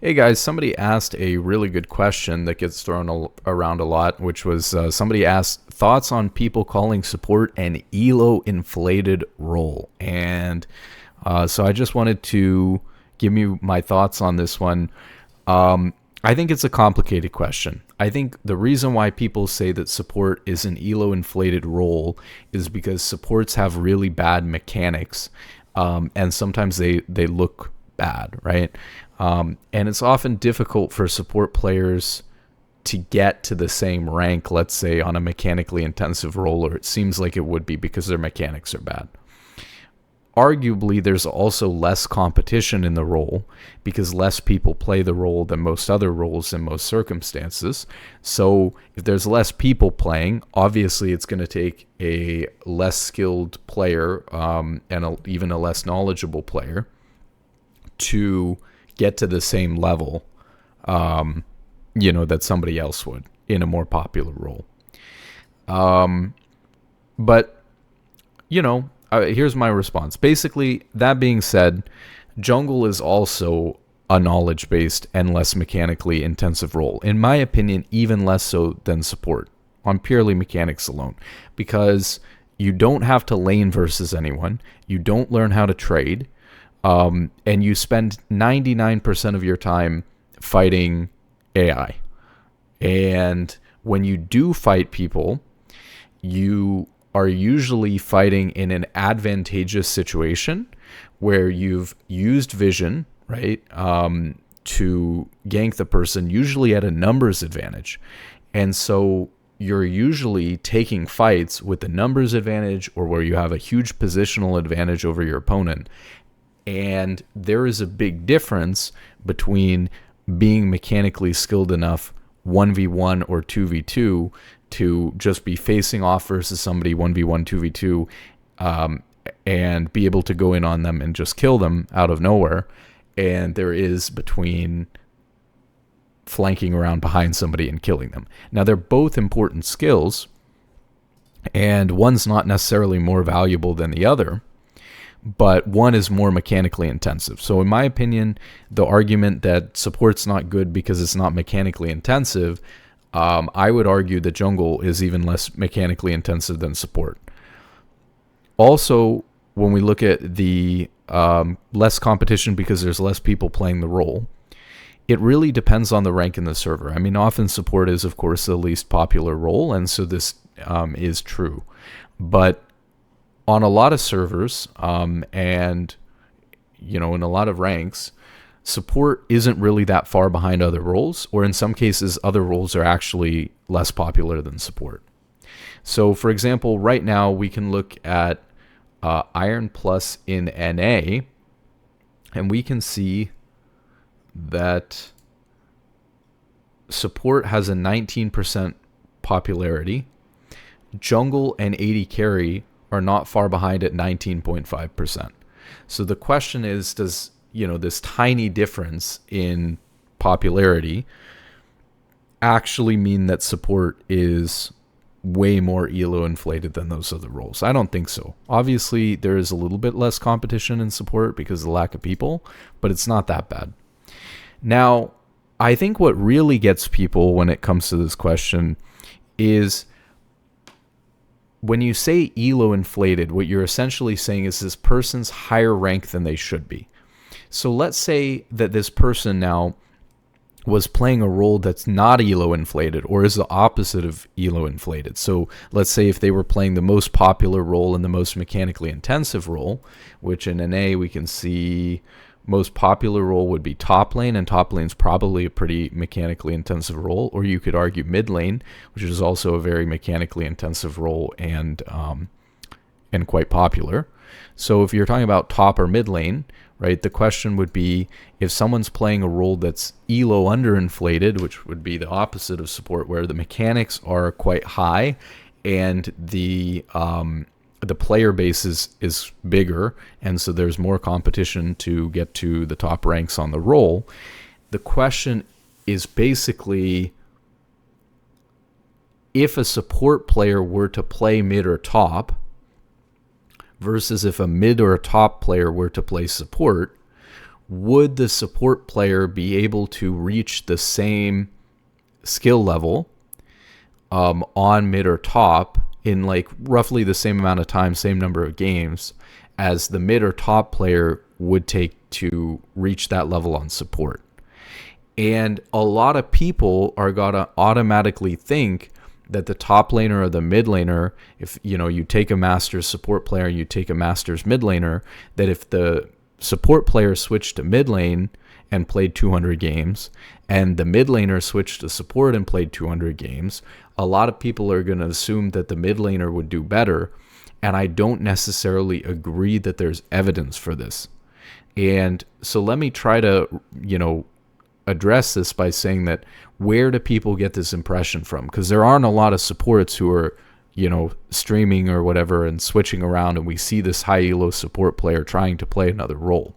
Hey guys, somebody asked a really good question that gets thrown around a lot, which was somebody asked thoughts on people calling support an Elo inflated role. And so I just wanted to give you my thoughts on this one. I think it's a complicated question. I think the reason why people say that support is an Elo inflated role is because supports have really bad mechanics, and sometimes they look bad, right? And it's often difficult for support players to get to the same rank, let's say, on a mechanically intensive role, or it seems like it would be because their mechanics are bad. Arguably, there's also less competition in the role because less people play the role than most other roles in most circumstances. So if there's less people playing, obviously it's going to take a less skilled player and even a less knowledgeable player to get to the same level, that somebody else would in a more popular role. But, here's my response. Basically, that being said, jungle is also a knowledge-based and less mechanically intensive role. In my opinion, even less so than support on purely mechanics alone, because you don't have to lane versus anyone. You don't learn how to trade. And you spend 99% of your time fighting AI. And when you do fight people, you are usually fighting in an advantageous situation where you've used vision, right, to gank the person, usually at a numbers advantage. And so you're usually taking fights with the numbers advantage or where you have a huge positional advantage over your opponent. And there is a big difference between being mechanically skilled enough 1v1 or 2v2 to just be facing off versus somebody 1v1, 2v2, and be able to go in on them and just kill them out of nowhere. And there is between flanking around behind somebody and killing them. Now, they're both important skills, and one's not necessarily more valuable than the other, but one is more mechanically intensive. So in my opinion, the argument that support's not good because it's not mechanically intensive, I would argue that jungle is even less mechanically intensive than support. Also, when we look at the less competition because there's less people playing the role, it really depends on the rank in the server. I mean, often support is, of course, the least popular role, and so this is true. But on a lot of servers, and in a lot of ranks, support isn't really that far behind other roles, or in some cases, other roles are actually less popular than support. So, for example, right now we can look at Iron Plus in NA, and we can see that support has a 19% popularity. Jungle and AD carry are not far behind at 19.5%. So the question is, does this tiny difference in popularity actually mean that support is way more Elo inflated than those other roles? I don't think so. Obviously, there is a little bit less competition in support because of the lack of people, but it's not that bad. Now, I think what really gets people when it comes to this question is when you say Elo inflated, what you're essentially saying is this person's higher rank than they should be. So let's say that this person now was playing a role that's not Elo inflated or is the opposite of Elo inflated. So let's say if they were playing the most popular role and the most mechanically intensive role, which in NA we can see most popular role would be top lane, and top lane's probably a pretty mechanically intensive role, or you could argue mid lane, which is also a very mechanically intensive role and quite popular. So if you're talking about top or mid lane, right, the question would be if someone's playing a role that's Elo underinflated, which would be the opposite of support, where the mechanics are quite high and the player base is bigger, and so there's more competition to get to the top ranks on the role. The question is basically, if a support player were to play mid or top versus if a mid or a top player were to play support, would the support player be able to reach the same skill level on mid or top in like roughly the same amount of time, same number of games as the mid or top player would take to reach that level on support. And a lot of people are going to automatically think that the top laner or the mid laner, if you take a Masters support player and you take a Masters mid laner, that if the support player switched to mid lane and played 200 games, and the mid laner switched to support and played 200 games, a lot of people are going to assume that the mid laner would do better. And I don't necessarily agree that there's evidence for this. And so let me try to, address this by saying that where do people get this impression from? Because there aren't a lot of supports who are, streaming or whatever and switching around, and we see this high elo support player trying to play another role.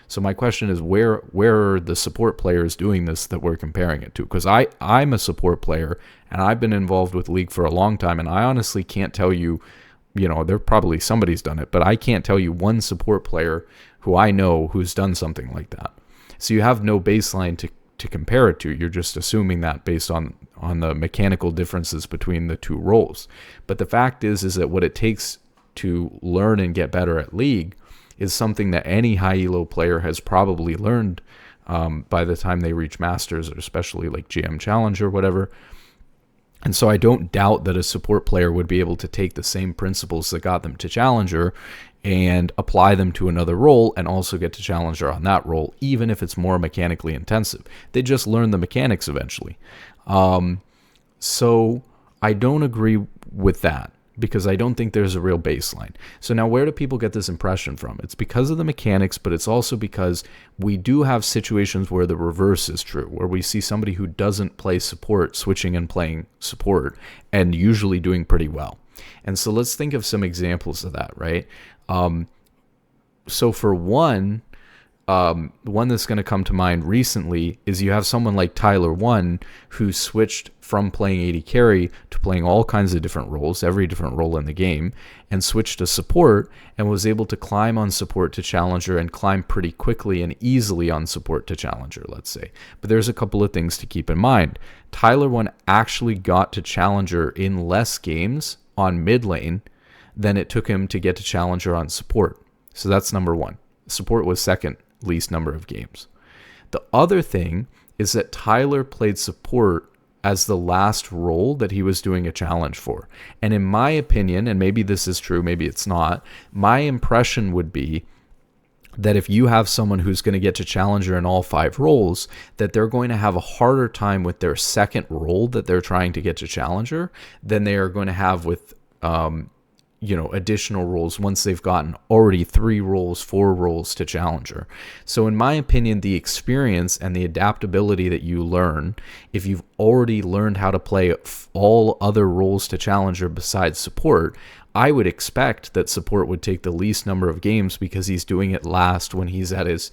So my question is, where are the support players doing this that we're comparing it to? Because I'm a support player, and I've been involved with League for a long time, and I honestly can't tell you, there probably somebody's done it, but I can't tell you one support player who I know who's done something like that. So you have no baseline to compare it to. You're just assuming that based on the mechanical differences between the two roles. But the fact is that what it takes to learn and get better at League is something that any high elo player has probably learned by the time they reach Masters, or especially like GM Challenge or whatever. And so I don't doubt that a support player would be able to take the same principles that got them to Challenger and apply them to another role and also get to Challenger on that role, even if it's more mechanically intensive. They just learn the mechanics eventually. So I don't agree with that, because I don't think there's a real baseline. So now where do people get this impression from? It's because of the mechanics, but it's also because we do have situations where the reverse is true, where we see somebody who doesn't play support switching and playing support and usually doing pretty well. And so let's think of some examples of that, right? So for one that's going to come to mind recently is you have someone like Tyler1 who switched from playing AD carry to playing all kinds of different roles, every different role in the game, and switched to support and was able to climb on support to Challenger and climb pretty quickly and easily on support to Challenger, let's say. But there's a couple of things to keep in mind. Tyler1 actually got to Challenger in less games on mid lane than it took him to get to Challenger on support. So that's number one. Support was second least number of games. The other thing is that Tyler played support as the last role that he was doing a challenge for. And in my opinion, and maybe this is true, maybe it's not, my impression would be that if you have someone who's going to get to Challenger in all 5 roles, that they're going to have a harder time with their second role that they're trying to get to Challenger than they are going to have with additional roles once they've gotten already 3 roles, 4 roles to Challenger. So in my opinion, the experience and the adaptability that you learn, if you've already learned how to play all other roles to Challenger besides support, I would expect that support would take the least number of games because he's doing it last when he's at his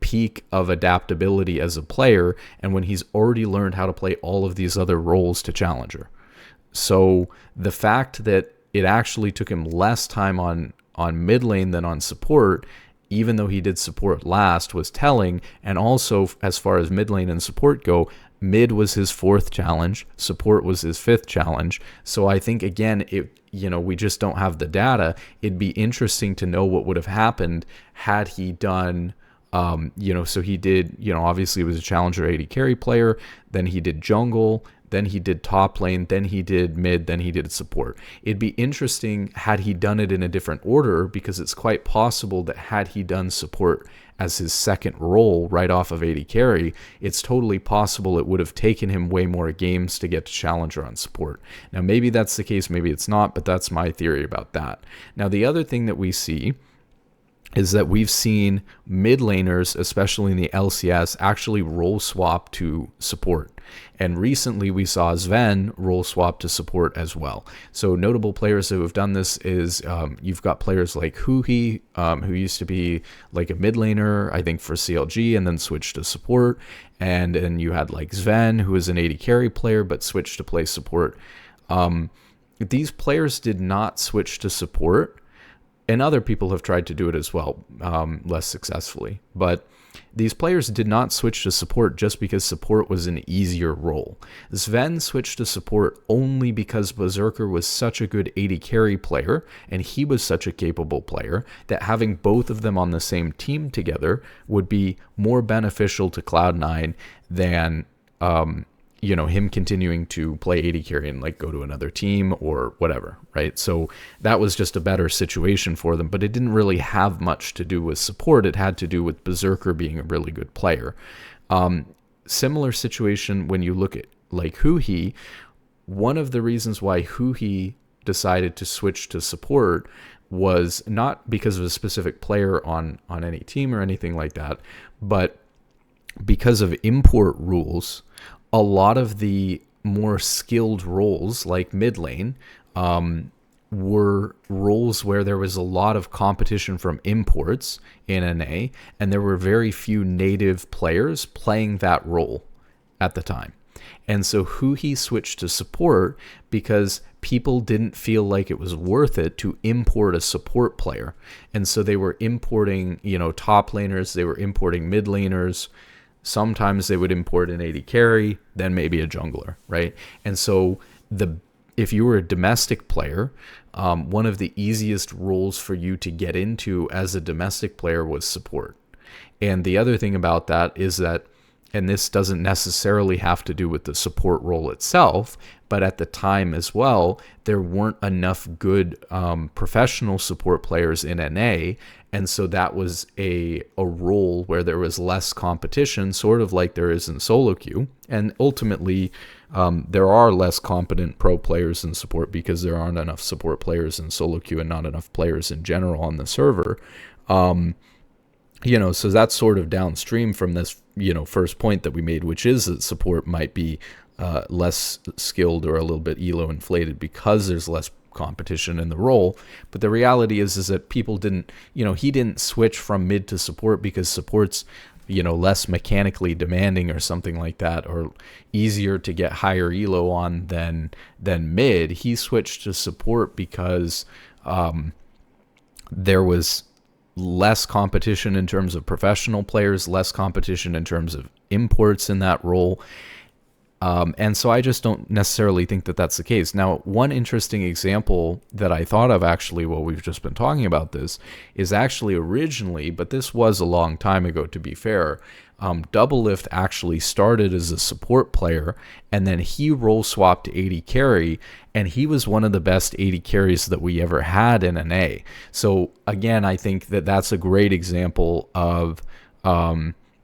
peak of adaptability as a player, and when he's already learned how to play all of these other roles to Challenger. So the fact that it actually took him less time on mid lane than on support, even though he did support last, was telling. And also, as far as mid lane and support go, mid was his 4th challenge, support was his 5th challenge. So I think, again, we just don't have the data. It'd be interesting to know what would have happened had he done, so he did, obviously he was a Challenger AD carry player, then he did jungle, then he did top lane, then he did mid, then he did support. It'd be interesting had he done it in a different order, because it's quite possible that had he done support as his second role right off of AD carry, it's totally possible it would have taken him way more games to get to Challenger on support. Now, maybe that's the case, maybe it's not, but that's my theory about that. Now, the other thing that we see is that we've seen mid laners, especially in the LCS, actually role swap to support. And recently we saw Sven role swap to support as well. So notable players who have done this is you've got players like Huhi, who used to be like a mid laner, I think for CLG, and then switched to support. And then you had like Sven, who is an AD carry player, but switched to play support. These players did not switch to support and other people have tried to do it as well, less successfully. But these players did not switch to support just because support was an easier role. Sven switched to support only because Berserker was such a good AD carry player, and he was such a capable player, that having both of them on the same team together would be more beneficial to Cloud9 than him continuing to play AD carry and like go to another team or whatever, right? So that was just a better situation for them, but it didn't really have much to do with support. It had to do with Berserker being a really good player. Similar situation when you look at like Huhi. One of the reasons why Huhi decided to switch to support was not because of a specific player on any team or anything like that, but because of import rules. A lot of the more skilled roles, like mid lane, were roles where there was a lot of competition from imports in NA, and there were very few native players playing that role at the time. And so Huhi switched to support because people didn't feel like it was worth it to import a support player. And so they were importing, top laners, they were importing mid laners. Sometimes they would import an AD carry, then maybe a jungler, right? And so if you were a domestic player, one of the easiest roles for you to get into as a domestic player was support. And the other thing about that is that, and this doesn't necessarily have to do with the support role itself, but at the time as well, there weren't enough good professional support players in NA. And so that was a role where there was less competition, sort of like there is in solo queue. And ultimately, there are less competent pro players in support because there aren't enough support players in solo queue and not enough players in general on the server. So that's sort of downstream from this, first point that we made, which is that support might be less skilled or a little bit elo inflated because there's less competition in the role. But the reality is that people didn't, he didn't switch from mid to support because support's, less mechanically demanding or something like that, or easier to get higher elo on than mid. He switched to support because there was less competition in terms of professional players, less competition in terms of imports in that role. And so I just don't necessarily think that that's the case. Now, one interesting example that I thought of actually while we've just been talking about this is actually originally, but this was a long time ago to be fair, Doublelift actually started as a support player, and then he role swapped to AD carry, and he was one of the best AD carries that we ever had in NA. So again, I think that that's a great example of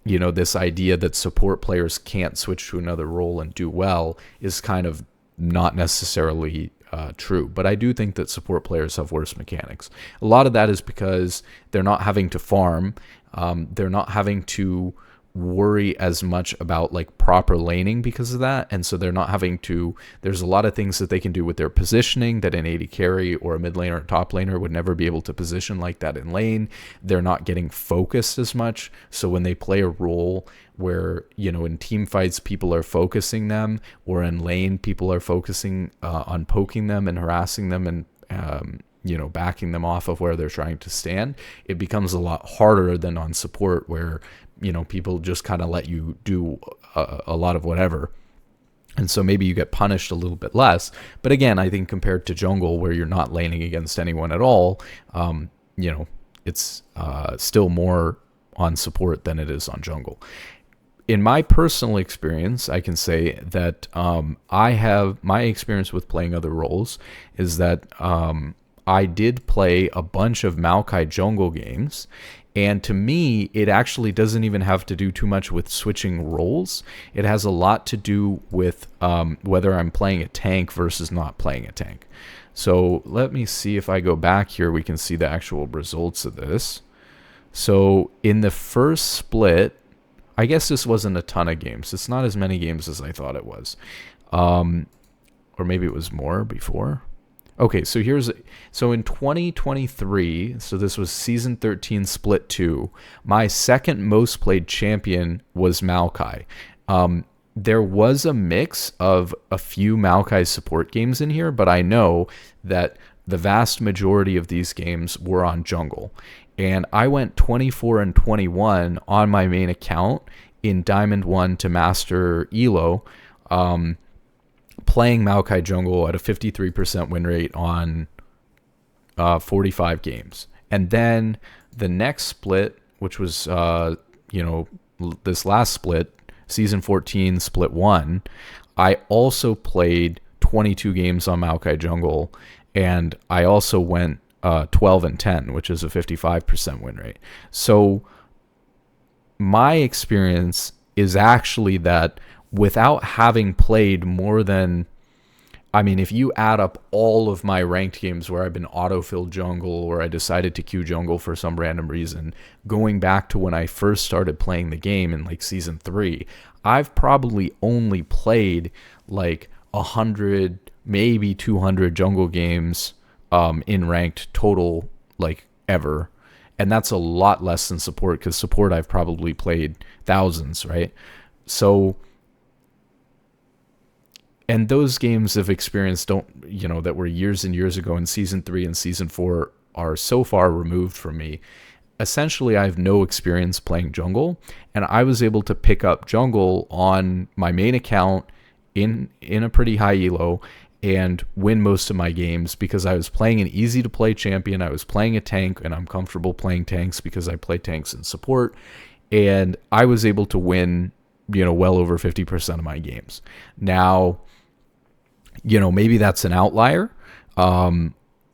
this idea that support players can't switch to another role and do well is kind of not necessarily true. But I do think that support players have worse mechanics. A lot of that is because they're not having to farm. They're not having to worry as much about like proper laning because of that, and so they're not having to, there's a lot of things that they can do with their positioning that an AD carry or a mid laner or top laner would never be able to position like that in lane. They're not getting focused as much, so when they play a role where in team fights people are focusing them, or in lane people are focusing on poking them and harassing them and backing them off of where they're trying to stand, it becomes a lot harder than on support where people just kind of let you do a lot of whatever. And so maybe you get punished a little bit less. But again, I think compared to jungle where you're not laning against anyone at all, it's still more on support than it is on jungle. In my personal experience, I can say that I have my experience with playing other roles is that I did play a bunch of Maokai jungle games. And to me, it actually doesn't even have to do too much with switching roles. It has a lot to do with whether I'm playing a tank versus not playing a tank. So let me see if I go back here, we can see the actual results of this. So in the first split, I guess this wasn't a ton of games. It's not as many games as I thought it was. Or maybe it was more before. Okay, so so in 2023, so this was season 13 split 2, my second most played champion was Maokai. There was a mix of a few Maokai support games in here, but I know that the vast majority of these games were on jungle. And I went 24 and 21 on my main account in Diamond 1 to Master Elo, playing Maokai Jungle at a 53% win rate on 45 games. And then the next split, which was, this last split, Season 14, Split 1, I also played 22 games on Maokai Jungle, and I also went 12 and 10, which is a 55% win rate. So my experience is actually that without having played more than, I mean, if you add up all of my ranked games where I've been autofilled jungle or I decided to queue jungle for some random reason, going back to when I first started playing the game in like Season 3, I've probably only played like 100, maybe 200 jungle games in ranked total, like ever. And that's a lot less than support, because support I've probably played thousands, right? So, and those games of experience that were years and years ago in Season 3 and Season 4 are so far removed from me. Essentially, I have no experience playing jungle, and I was able to pick up jungle on my main account in a pretty high elo and win most of my games because I was playing an easy to play champion. I was playing a tank, and I'm comfortable playing tanks because I play tanks in support, and I was able to win, well over 50% of my games. Now, maybe that's an outlier.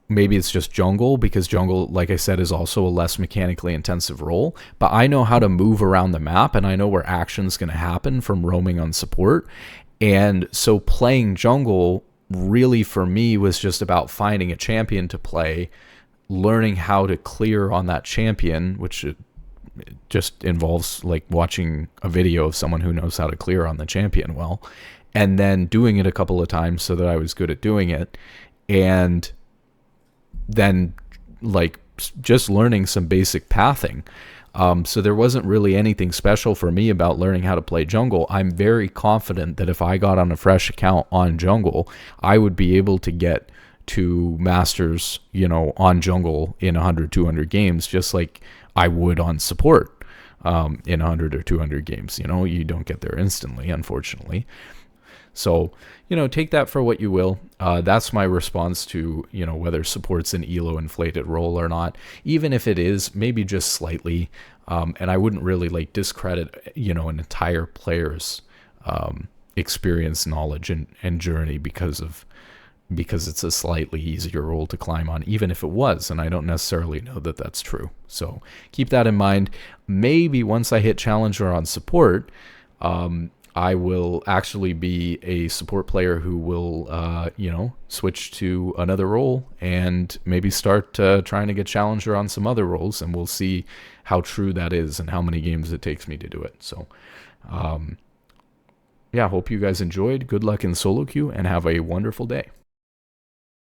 Maybe it's just jungle, because jungle, like I said, is also a less mechanically intensive role. But I know how to move around the map, and I know where action's going to happen from roaming on support. And so playing jungle really for me was just about finding a champion to play, learning how to clear on that champion, which it just involves like watching a video of someone who knows how to clear on the champion well, and then doing it a couple of times so that I was good at doing it. And then like just learning some basic pathing. So there wasn't really anything special for me about learning how to play jungle. I'm very confident that if I got on a fresh account on jungle, I would be able to get to masters, on jungle in 100, 200 games, just like I would on support in 100 or 200 games. You don't get there instantly, unfortunately. So, take that for what you will. That's my response to, whether support's an Elo inflated role or not. Even if it is, maybe just slightly. And I wouldn't really like discredit, an entire player's experience, knowledge, and journey because it's a slightly easier role to climb on, even if it was. And I don't necessarily know that that's true. So keep that in mind. Maybe once I hit challenger on support, I will actually be a support player who will, switch to another role and maybe start trying to get challenger on some other roles, and we'll see how true that is and how many games it takes me to do it. So, hope you guys enjoyed. Good luck in solo queue, and have a wonderful day.